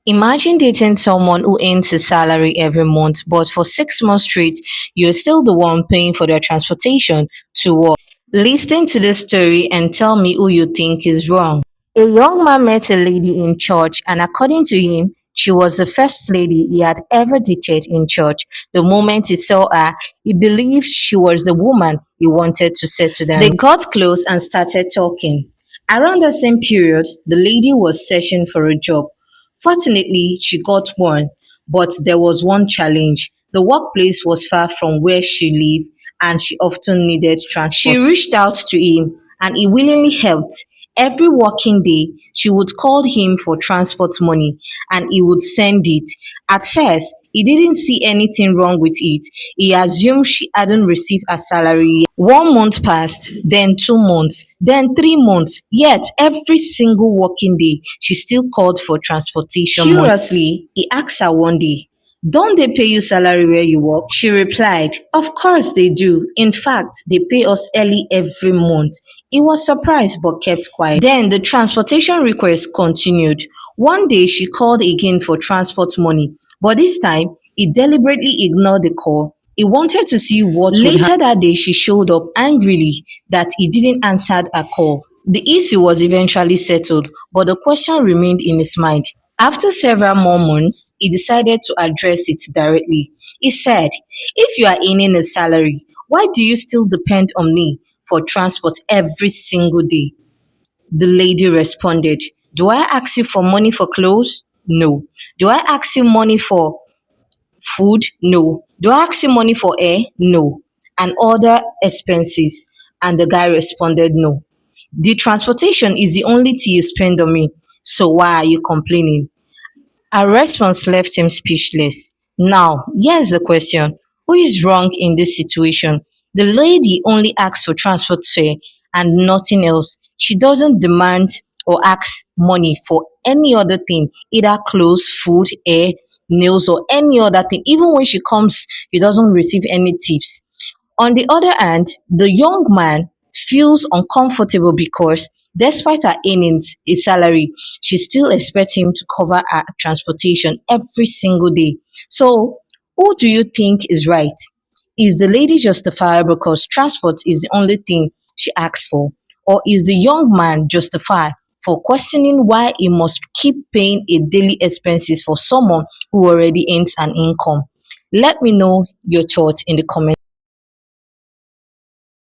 Imagine dating someone who earns a salary every month, but for 6 months straight, you're still the one paying for their transportation to work. Listen to this story and tell me who you think is wrong. A young man met a lady in church, and according to him, she was the first lady he had ever dated in church. The moment he saw her, he believed she was the woman he wanted to settle down. They got close and started talking. Around the same period, the lady was searching for a job. Fortunately, she got one, but there was one challenge. The workplace was far from where she lived and she often needed transport. She reached out to him and he willingly helped. Every working day, she would call him for transport money and he would send it. At first, he didn't see anything wrong with it. He assumed she hadn't received a salary yet. 1 month passed, then 2 months, then 3 months. Yet every single working day, she still called for transportation money. Curiously, he asked her one day, "Don't they pay you salary where you work?" She replied, "Of course they do. In fact, they pay us early every month." He was surprised but kept quiet. Then the transportation request continued. One day she called again for transport money, but this time he deliberately ignored the call. He wanted to see what would happen. Later that day, she showed up angrily that he didn't answer her call. The issue was eventually settled, but the question remained in his mind. After several more months, he decided to address it directly. He said, "If you are earning a salary, why do you still depend on me for transport every single day?" The lady responded, "Do I ask you for money for clothes? No. Do I ask you money for food? No. Do I ask you money for air? No. And other expenses?" And the guy responded, "No. The transportation is the only thing you spend on me. So why are you complaining?" Her response left him speechless. Now, here's the question. Who is wrong in this situation? The lady only asks for transport fare and nothing else. She doesn't demand or ask money for any other thing, either clothes, food, air, nails, or any other thing. Even when she comes, she doesn't receive any tips. On the other hand, the young man feels uncomfortable because despite her earnings a salary, she still expects him to cover her transportation every single day. So, who do you think is right? Is the lady justified because transport is the only thing she asks for? Or is the young man justified for questioning why he must keep paying a daily expenses for someone who already earns an income? Let me know your thoughts in the comments.